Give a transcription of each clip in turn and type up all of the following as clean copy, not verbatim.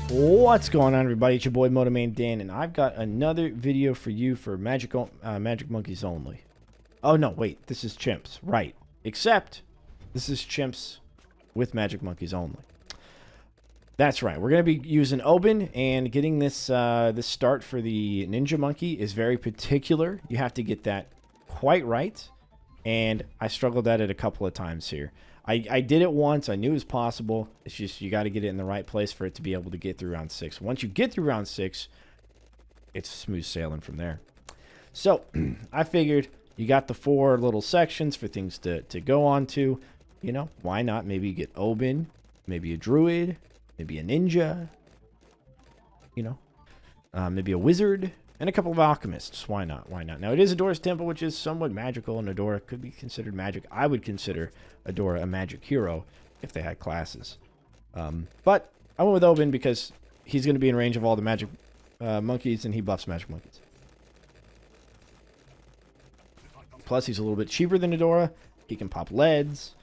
What's going on, everybody? It's your boy MotoManDan, and I've got another video for you for Magic Monkeys only. Oh no, wait, this is chimps, right? Except this is chimps with Magic Monkeys only. That's right. We're gonna be using Obin, and getting this this start for the Ninja Monkey is very particular. You have to get that quite right, and I struggled at it a couple of times here. I did it once. I knew it was possible. It's just you got to get it in the right place for it to be able to get through round 6. Once you get through round 6, it's smooth sailing from there. So I figured you got the 4 little sections for things to go on to. You know, why not? Maybe you get Obin, maybe a Druid, maybe a Ninja, you know, maybe a Wizard, and a couple of Alchemists. Why not? Why not? Now, it is Adora's Temple, which is somewhat magical, and Adora could be considered magic. I would consider Adora a magic hero if they had classes. But I went with Obin because he's going to be in range of all the magic monkeys, and he buffs magic monkeys. Plus, he's a little bit cheaper than Adora. He can pop leads.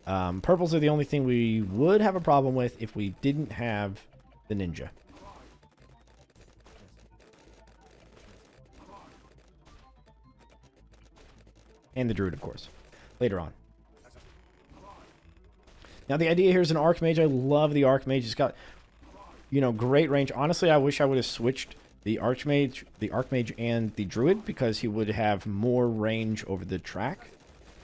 Purples are the only thing we would have a problem with if we didn't have the Ninja. And the Druid, of course, later on. Now, the idea here is an Archmage. I love the Archmage. It's got, you know, great range. Honestly, I wish I would have switched the Archmage and the Druid, because he would have more range over the track.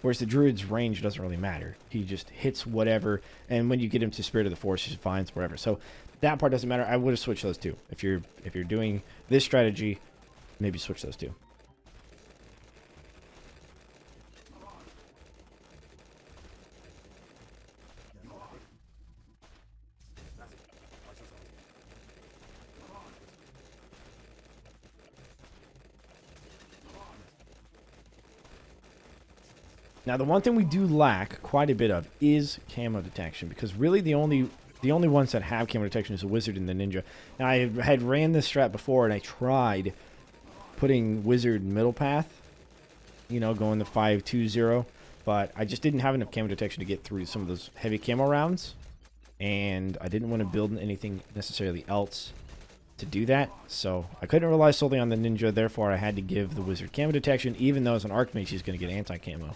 Whereas the Druid's range doesn't really matter. He just hits whatever, and when you get him to Spirit of the Force, he finds wherever. So that part doesn't matter. I would have switched those two. If you're doing this strategy, maybe switch those two. Now, the one thing we do lack quite a bit of is camo detection, because really the only ones that have camo detection is the Wizard and the Ninja. Now, I had ran this strat before, and I tried putting Wizard middle path, you know, going the 5-2-0, but I just didn't have enough camo detection to get through some of those heavy camo rounds, and I didn't want to build anything necessarily else to do that, so I couldn't rely solely on the Ninja. Therefore, I had to give the Wizard camo detection, even though as an Archmage he's going to get anti-camo.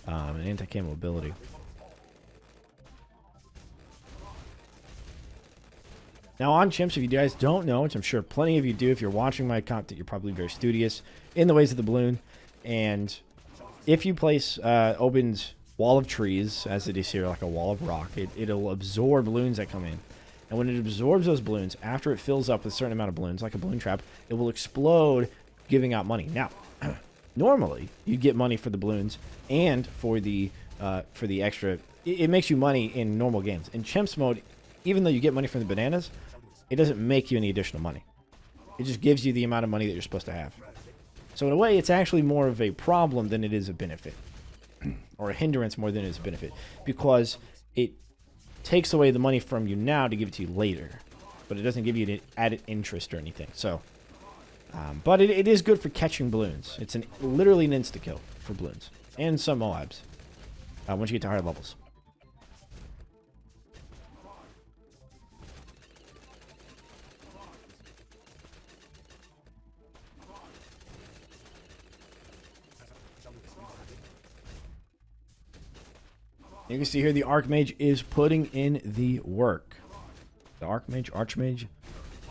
An anti-camo ability. Now, on chimps, if you guys don't know, which I'm sure plenty of you do, if you're watching my content, you're probably very studious in the ways of the balloon. And if you place Obin's wall of trees, as it is here, like a wall of rock, it'll absorb balloons that come in. And when it absorbs those balloons, after it fills up with a certain amount of balloons, like a balloon trap, it will explode, giving out money. Now, normally, you get money for the balloons and for the extra. It makes you money in normal games. In chimps mode, even though you get money from the bananas, it doesn't make you any additional money. It just gives you the amount of money that you're supposed to have. So in a way, it's actually more of a problem than it is a benefit. Or a hindrance more than it is a benefit. Because it takes away the money from you now to give it to you later. But it doesn't give you added interest or anything. So... but it is good for catching balloons. It's literally an insta-kill for balloons. And some Moabs. Once you get to higher levels. You can see here the Archmage is putting in the work. The Archmage.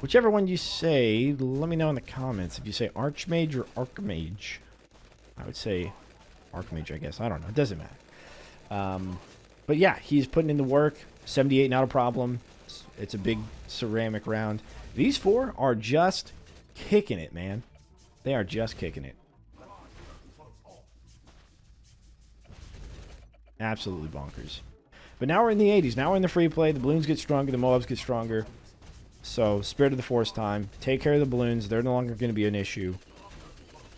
Whichever one you say, let me know in the comments. If you say Archmage or Archmage, I would say Archmage, I guess. I don't know. It doesn't matter. But yeah, he's putting in the work. 78, not a problem. It's a big ceramic round. These 4 are just kicking it, man. They are just kicking it. Absolutely bonkers. But now we're in the 80s. Now we're in the free play. The balloons get stronger. The Moabs get stronger. So, Spirit of the Force time. Take care of the balloons. They're no longer going to be an issue.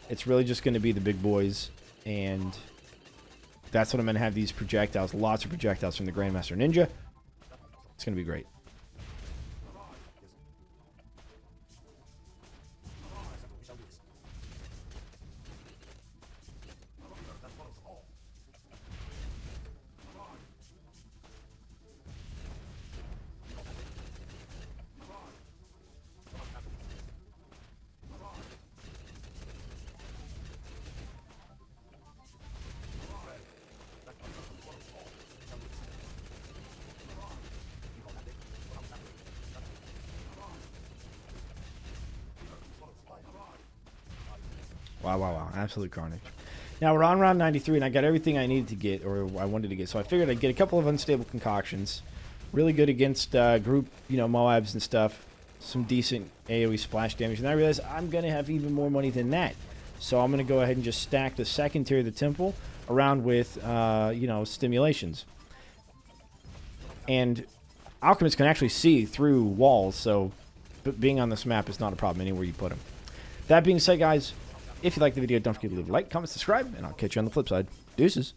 It's really just going to be the big boys. And that's what I'm going to have these projectiles. Lots of projectiles from the Grandmaster Ninja. It's going to be great. Wow, wow, wow. Absolute carnage. Now, we're on round 93, and I got everything I needed to get, or I wanted to get. So I figured I'd get a couple of unstable concoctions. Really good against group, Moabs and stuff. Some decent AoE splash damage. And I realized I'm going to have even more money than that. So I'm going to go ahead and just stack the second tier of the temple around with, stimulations. And alchemists can actually see through walls, so being on this map is not a problem anywhere you put them. That being said, guys, if you liked the video, don't forget to leave a like, comment, subscribe, and I'll catch you on the flip side. Deuces.